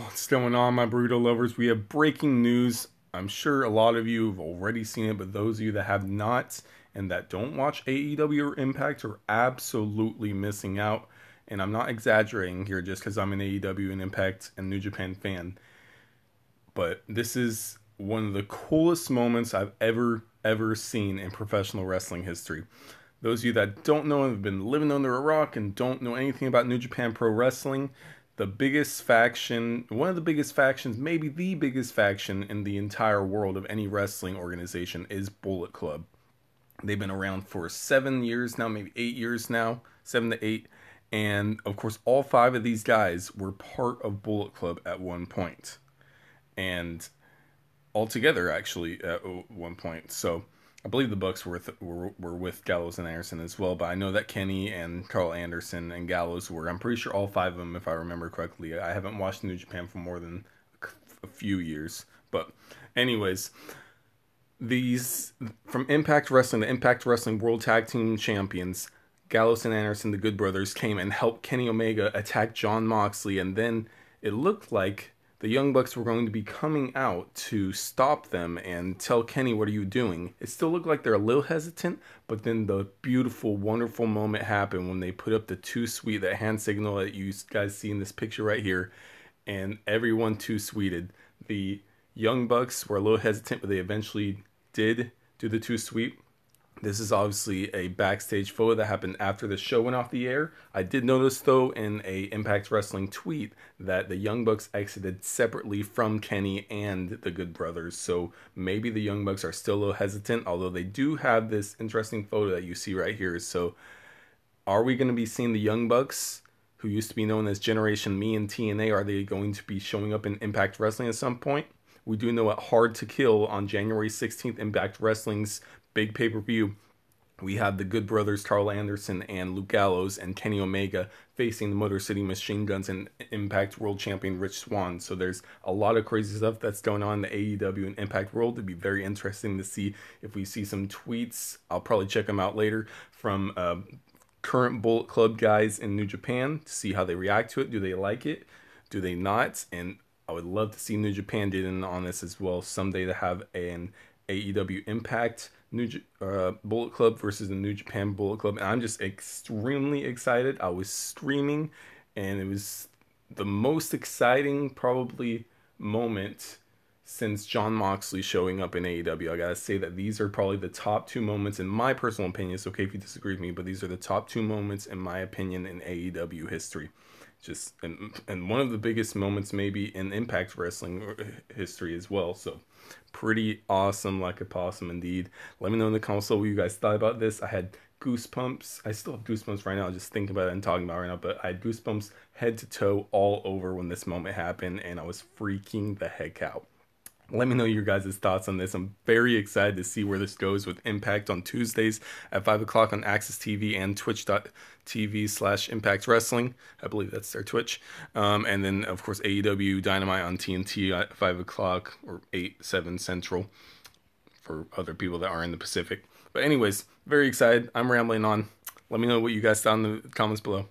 What's going on, my burrito lovers? We have breaking news. I'm sure a lot of you have already seen it, but those of you that have not and that don't watch AEW or Impact are absolutely missing out. And I'm not exaggerating here just because I'm an AEW and Impact and New Japan fan. But this is one of the coolest moments I've ever seen in professional wrestling history. Those of you that don't know and have been living under a rock and don't know anything about New Japan Pro Wrestling, the biggest faction, one of the biggest factions, maybe the biggest faction in the entire world of any wrestling organization is Bullet Club. They've been around for 7 years now, maybe 8 years now, 7 to 8. And of course, all five of these guys were part of Bullet Club at one point. And all together, actually, at one point. So I believe the Bucks were with Gallows and Anderson as well, but I know that Kenny and Carl Anderson and Gallows were. I'm pretty sure all five of them, if I remember correctly. I haven't watched New Japan for more than a few years. But anyways, these from Impact Wrestling, the Impact Wrestling World Tag Team Champions, Gallows and Anderson, the Good Brothers, came and helped Kenny Omega attack Jon Moxley, and then it looked like the Young Bucks were going to be coming out to stop them and tell Kenny, what are you doing? It still looked like they're a little hesitant, but then the beautiful, wonderful moment happened when they put up the too sweet, that hand signal that you guys see in this picture right here, and everyone too sweeted. The Young Bucks were a little hesitant, but they eventually did do the too sweet. This is obviously a backstage photo that happened after the show went off the air. I did notice, though, in a Impact Wrestling tweet that the Young Bucks exited separately from Kenny and the Good Brothers. So maybe the Young Bucks are still a little hesitant, although they do have this interesting photo that you see right here. So are we going to be seeing the Young Bucks, who used to be known as Generation Me and TNA, are they going to be showing up in Impact Wrestling at some point? We do know at Hard to Kill on January 16th, Impact Wrestling's big pay-per-view, we have the Good Brothers, Carl Anderson and Luke Gallows, and Kenny Omega facing the Motor City Machine Guns and Impact World Champion Rich Swann. So there's a lot of crazy stuff that's going on in the AEW and Impact world. It'd be very interesting to see if we see some tweets. I'll probably check them out later from current Bullet Club guys in New Japan to see how they react to it. Do they like it? Do they not? And I would love to see New Japan get in on this as well someday, to have an AEW Impact Bullet Club versus the New Japan Bullet Club. And I'm just extremely excited. I was streaming, and it was the most exciting probably moment since Jon Moxley showing up in AEW. I gotta say that these are probably the top two moments, in my personal opinion. It's okay if you disagree with me, but these are the top two moments, in my opinion, in AEW history. Just and one of the biggest moments maybe in Impact Wrestling history as well. So pretty awesome, like a possum indeed. Let me know in the comments below what you guys thought about this. I had goosebumps. I still have goosebumps right now, just thinking about it and talking about it right now. But I had goosebumps head to toe all over when this moment happened, and I was freaking the heck out. Let me know your guys' thoughts on this. I'm very excited to see where this goes with Impact on Tuesdays at 5 o'clock on Access TV and twitch.tv/Impact Wrestling. I believe that's their Twitch. And then, of course, AEW Dynamite on TNT at 5 o'clock or 8, 7 Central for other people that are in the Pacific. But anyways, very excited. I'm rambling on. Let me know what you guys thought in the comments below.